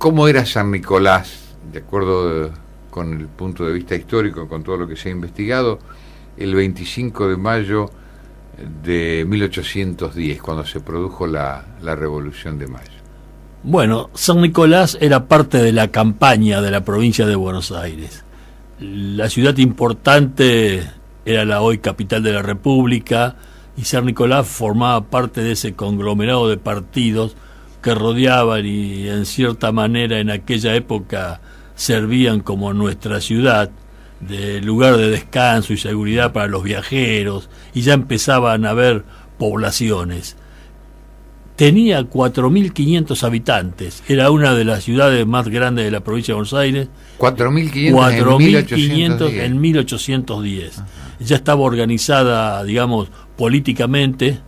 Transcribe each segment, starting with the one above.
¿Cómo era San Nicolás, de acuerdo con el punto de vista histórico, con todo lo que se ha investigado, el 25 de mayo de 1810, cuando se produjo la Revolución de Mayo? Bueno, San Nicolás era parte de la campaña de la provincia de Buenos Aires. La ciudad importante era la hoy capital de la República, y San Nicolás formaba parte de ese conglomerado de partidos que rodeaban y en cierta manera en aquella época servían como nuestra ciudad de lugar de descanso y seguridad para los viajeros, y ya empezaban a haber poblaciones. Tenía 4.500 habitantes, era una de las ciudades más grandes de la provincia de Buenos Aires. 4.500 en 1810. Ajá. Ya estaba organizada, digamos, políticamente,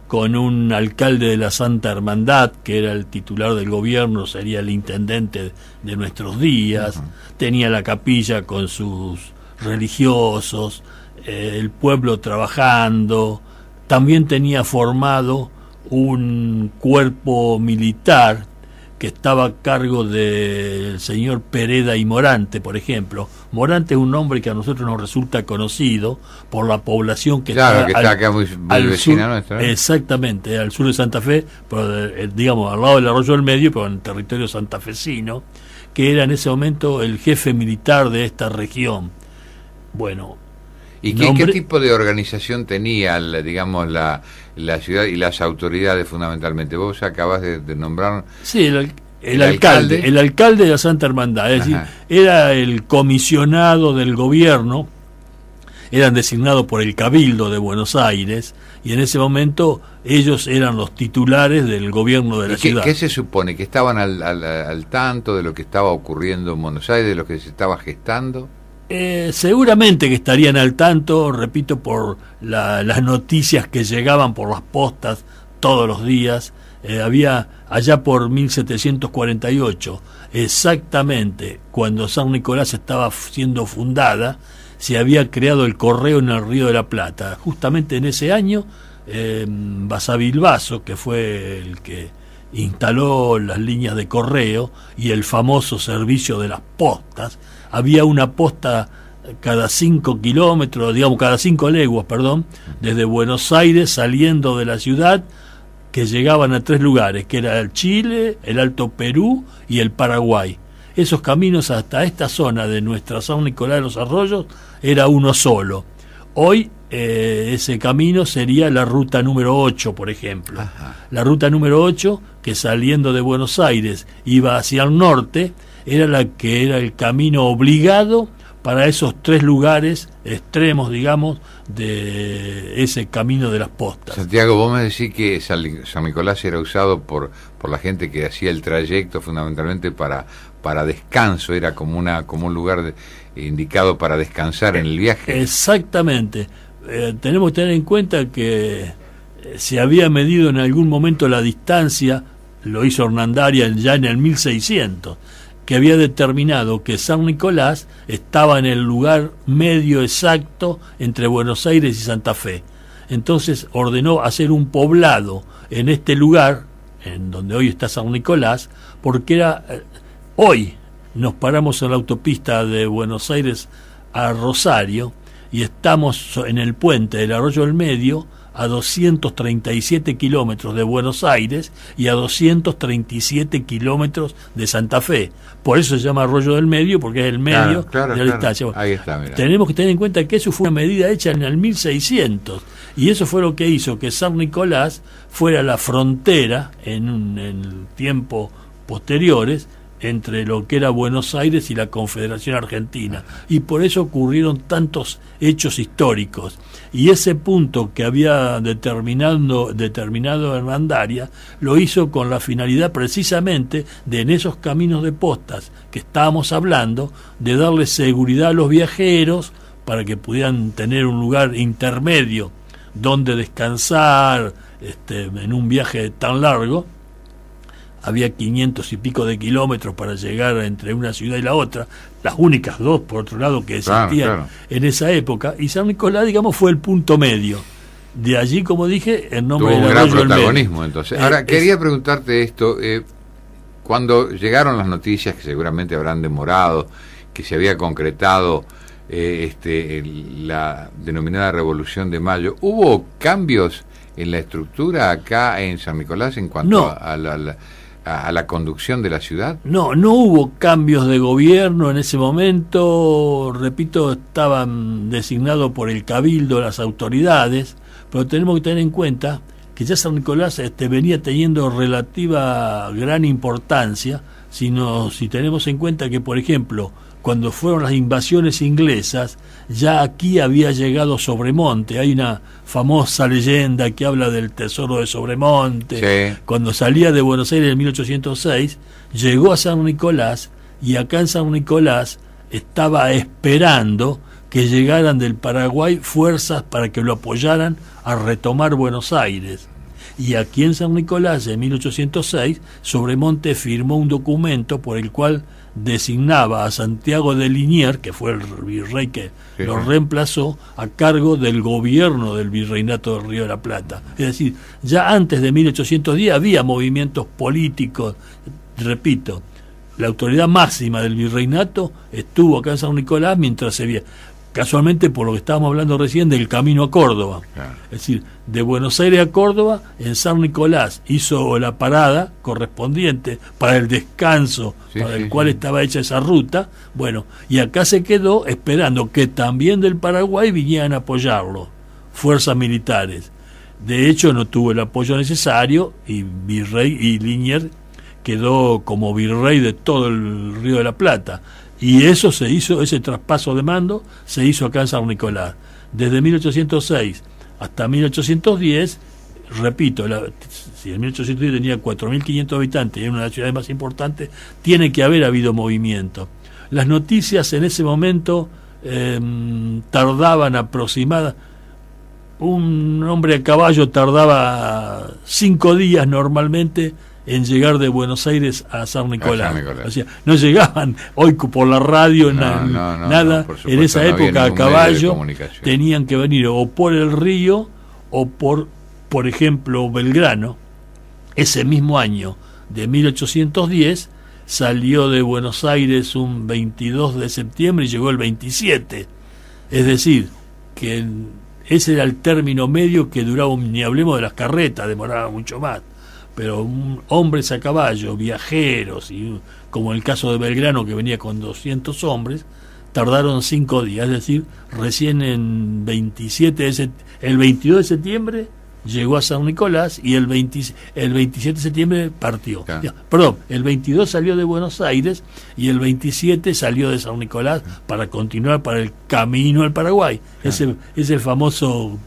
con un alcalde de la Santa Hermandad, que era el titular del gobierno, sería el intendente de nuestros días. Ajá. Tenía la capilla con sus religiosos, el pueblo trabajando. También tenía formado un cuerpo militar que estaba a cargo del señor Pereda y Morante, por ejemplo. Morante es un nombre que a nosotros nos resulta conocido por la población que está acá muy al vecina sur, nuestra, ¿no? Exactamente, al sur de Santa Fe, pero, digamos, al lado del Arroyo del Medio, pero en el territorio santafesino, que era en ese momento el jefe militar de esta región. Bueno, ¿y qué tipo de organización tenía, digamos, la ciudad y las autoridades fundamentalmente? Vos acabas de nombrar... Sí, el alcalde de la Santa Hermandad, es decir, era el comisionado del gobierno, eran designados por el Cabildo de Buenos Aires, y en ese momento ellos eran los titulares del gobierno de la ciudad. ¿Qué se supone? ¿Que estaban al tanto de lo que estaba ocurriendo en Buenos Aires, de lo que se estaba gestando? Seguramente que estarían al tanto, repito, por las noticias que llegaban por las postas todos los días. Había allá por 1748, exactamente cuando San Nicolás estaba siendo fundada, se había creado el correo en el Río de la Plata. Justamente en ese año, Basavilbaso, que fue el que instaló las líneas de correo y el famoso servicio de las postas, había una posta cada 5 kilómetros, digamos cada 5 leguas, perdón, desde Buenos Aires saliendo de la ciudad, que llegaban a 3 lugares, que era el Chile, el Alto Perú y el Paraguay. Esos caminos hasta esta zona de nuestra San Nicolás de los Arroyos era uno solo. Hoy ese camino sería la ruta número 8, por ejemplo. Ajá. La ruta número 8, que saliendo de Buenos Aires iba hacia el norte, era la que era el camino obligado para esos 3 lugares extremos, digamos, de ese camino de las postas. Santiago, vos me decís que San Nicolás era usado por la gente que hacía el trayecto fundamentalmente para descanso, era como un lugar indicado para descansar en el viaje. Exactamente. Tenemos que tener en cuenta que se había medido en algún momento la distancia, lo hizo Hernandaria ya en el 1600, que había determinado que San Nicolás estaba en el lugar medio exacto entre Buenos Aires y Santa Fe. Entonces ordenó hacer un poblado en este lugar, en donde hoy está San Nicolás, porque era... Hoy nos paramos en la autopista de Buenos Aires a Rosario y estamos en el puente del Arroyo del Medio, a 237 kilómetros de Buenos Aires y a 237 kilómetros de Santa Fe. Por eso se llama Arroyo del Medio, porque es el medio de la distancia. Ahí está, mirá. Tenemos que tener en cuenta que eso fue una medida hecha en el 1600, y eso fue lo que hizo que San Nicolás fuera la frontera en tiempos posteriores entre lo que era Buenos Aires y la Confederación Argentina, y por eso ocurrieron tantos hechos históricos, y ese punto que había determinado Hernandaria lo hizo con la finalidad precisamente de, en esos caminos de postas que estábamos hablando, de darle seguridad a los viajeros para que pudieran tener un lugar intermedio donde descansar en un viaje tan largo. Había 500 y pico de kilómetros para llegar entre una ciudad y la otra, las únicas 2, por otro lado, que existían en esa época, y San Nicolás, digamos, fue el punto medio. De allí, como dije, el nombre del Arroyo del Medio. Tuvo un gran protagonismo, entonces. Ahora, quería preguntarte esto, cuando llegaron las noticias, que seguramente habrán demorado, que se había concretado la denominada Revolución de Mayo, ¿hubo cambios en la estructura acá en San Nicolás en cuanto a la conducción de la ciudad? No hubo cambios de gobierno en ese momento. Repito, estaban designados por el Cabildo las autoridades, pero tenemos que tener en cuenta que ya San Nicolás venía teniendo relativa gran importancia, si tenemos en cuenta que, por ejemplo, cuando fueron las invasiones inglesas, ya aquí había llegado Sobremonte. Hay una famosa leyenda que habla del tesoro de Sobremonte. Sí. Cuando salía de Buenos Aires en 1806, llegó a San Nicolás, y acá en San Nicolás estaba esperando que llegaran del Paraguay fuerzas para que lo apoyaran a retomar Buenos Aires. Y aquí en San Nicolás, en 1806, Sobremonte firmó un documento por el cual designaba a Santiago de Liniers, que fue el virrey que lo reemplazó, a cargo del gobierno del virreinato del Río de la Plata. Es decir, ya antes de 1810 había movimientos políticos. Repito, la autoridad máxima del virreinato estuvo acá en San Nicolás mientras se veía, casualmente por lo que estábamos hablando recién, del camino a Córdoba. Claro. Es decir, de Buenos Aires a Córdoba, en San Nicolás hizo la parada correspondiente para el descanso el cual estaba hecha esa ruta. Bueno, y acá se quedó esperando que también del Paraguay vinieran a apoyarlo, fuerzas militares. De hecho, no tuvo el apoyo necesario, y Liniers quedó como virrey de todo el Río de la Plata. Y eso se hizo, ese traspaso de mando se hizo acá en San Nicolás. Desde 1806 hasta 1810, repito, si en 1810 tenía 4.500 habitantes y era una de las ciudades más importantes, tiene que haber habido movimiento. Las noticias en ese momento tardaban aproximadamente, un hombre a caballo tardaba 5 días normalmente en llegar de Buenos Aires a San Nicolás. O sea, no llegaban hoy por la radio, nada. En esa época a caballo tenían que venir o por el río o por ejemplo, Belgrano. Ese mismo año de 1810 salió de Buenos Aires un 22 de septiembre y llegó el 27. Es decir, que ese era el término medio que duraba, ni hablemos de las carretas, demoraba mucho más. Pero hombres a caballo, viajeros, y como el caso de Belgrano, que venía con 200 hombres, tardaron 5 días. Es decir, recién el 22 de septiembre llegó a San Nicolás, y el 27 de septiembre partió. Claro. Perdón, el 22 salió de Buenos Aires y el 27 salió de San Nicolás para continuar para el camino al Paraguay. Claro. Es el famoso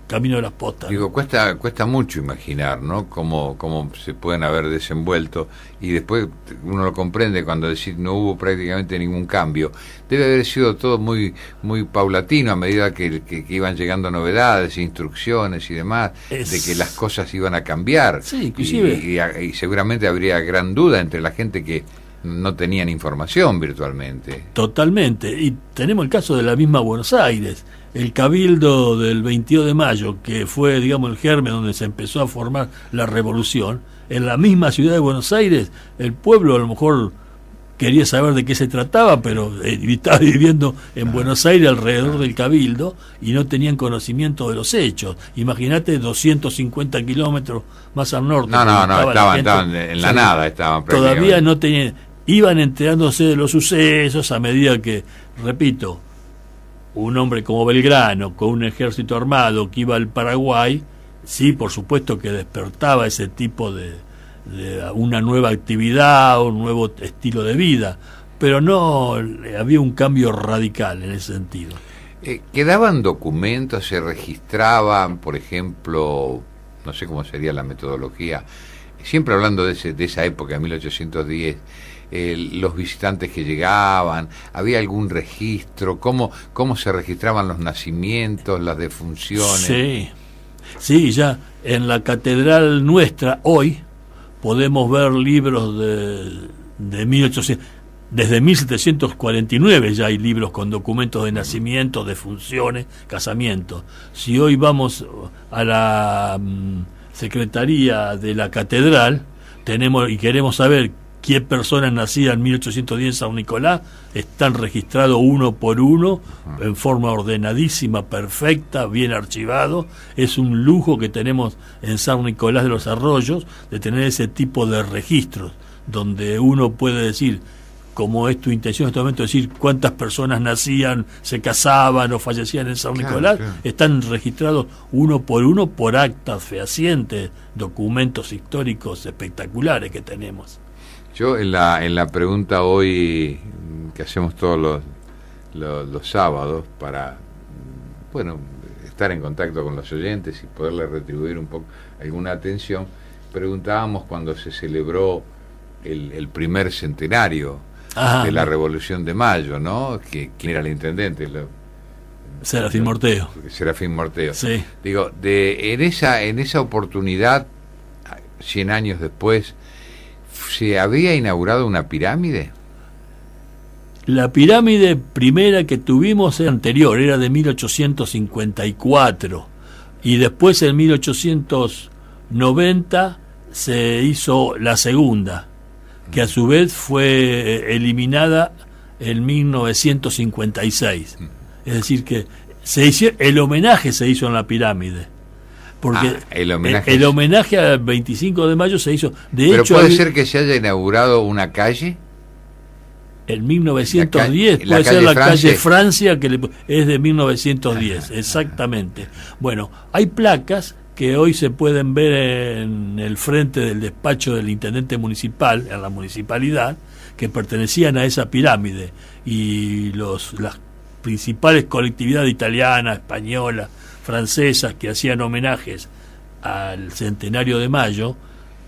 camino de las postas. Digo, cuesta mucho imaginar, ¿no? Cómo se pueden haber desenvuelto, y después uno lo comprende cuando decir no hubo prácticamente ningún cambio. Debe haber sido todo muy muy paulatino a medida que iban llegando novedades, instrucciones y demás, de que las cosas iban a cambiar. Sí, inclusive. Y seguramente habría gran duda entre la gente que no tenían información virtualmente. Totalmente. Y tenemos el caso de la misma Buenos Aires. El Cabildo del 22 de mayo, que fue, digamos, el germen donde se empezó a formar la revolución, en la misma ciudad de Buenos Aires, el pueblo a lo mejor quería saber de qué se trataba, pero estaba viviendo en Buenos Aires alrededor del Cabildo y no tenían conocimiento de los hechos. Imagínate, 250 kilómetros más al norte. Estaban en la nada, estaban todavía no tenían, iban enterándose de los sucesos a medida que, repito, un hombre como Belgrano, con un ejército armado que iba al Paraguay, sí, por supuesto que despertaba ese tipo de una nueva actividad, un nuevo estilo de vida, pero no había un cambio radical en ese sentido. ¿Quedaban documentos, se registraban, por ejemplo, no sé cómo sería la metodología, siempre hablando de esa época, de 1810, los visitantes que llegaban, había algún registro, cómo se registraban los nacimientos, las defunciones? Sí, ya en la catedral nuestra hoy podemos ver libros de 1800, desde 1749 ya hay libros con documentos de nacimiento, defunciones, casamientos. Si hoy vamos a la secretaría de la catedral, tenemos y queremos saber cualquier persona nacida en 1810 en San Nicolás están registrados uno por uno, en forma ordenadísima, perfecta, bien archivado. Es un lujo que tenemos en San Nicolás de los Arroyos, de tener ese tipo de registros, donde uno puede decir, como es tu intención en este momento, decir cuántas personas nacían, se casaban o fallecían en San Nicolás, claro. Están registrados uno por actas fehacientes, documentos históricos espectaculares que tenemos. Yo en la pregunta hoy que hacemos todos los sábados para, bueno, estar en contacto con los oyentes y poderle retribuir un poco alguna atención, preguntábamos cuando se celebró el primer centenario de la Revolución de Mayo, ¿no? ¿Quién era el intendente? Serafín Morteo. Serafín Morteo. Sí. Digo, en esa oportunidad, 100 años después, ¿se había inaugurado una pirámide? La pirámide primera que tuvimos era anterior, era de 1854, y después en 1890 se hizo la segunda, que a su vez fue eliminada en 1956. Es decir, que el homenaje se hizo en la pirámide. Porque el homenaje al 25 de mayo se hizo. ¿Pero puede ser que se haya inaugurado una calle? En 1910, puede ser la calle Francia, que es de 1910, exactamente. Bueno, hay placas que hoy se pueden ver en el frente del despacho del intendente municipal, en la municipalidad, que pertenecían a esa pirámide, y las principales colectividades italianas, españolas, francesas, que hacían homenajes al centenario de Mayo,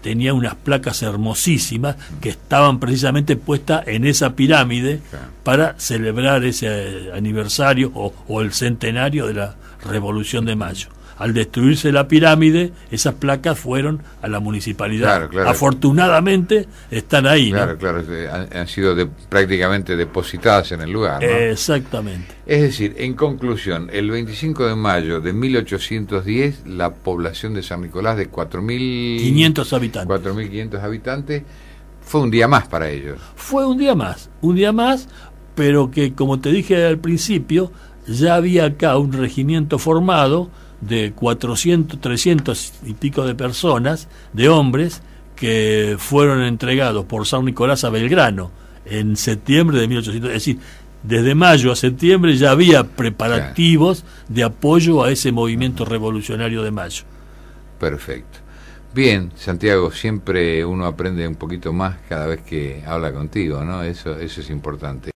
tenían unas placas hermosísimas que estaban precisamente puestas en esa pirámide para celebrar ese aniversario o el centenario de la Revolución de Mayo. Al destruirse la pirámide, esas placas fueron a la municipalidad. Claro. Afortunadamente están ahí. Claro, ¿no? Claro, han sido prácticamente depositadas en el lugar, ¿no? Exactamente. Es decir, en conclusión, el 25 de mayo de 1810, la población de San Nicolás de 4.500 habitantes. 4.500 habitantes, fue un día más para ellos. Fue un día más, pero que, como te dije al principio, ya había acá un regimiento formado de 400, 300 y pico de personas, de hombres, que fueron entregados por San Nicolás a Belgrano en septiembre de 1800. Es decir, desde mayo a septiembre ya había preparativos de apoyo a ese movimiento revolucionario de mayo. Perfecto. Bien, Santiago, siempre uno aprende un poquito más cada vez que habla contigo, ¿no? Eso es importante.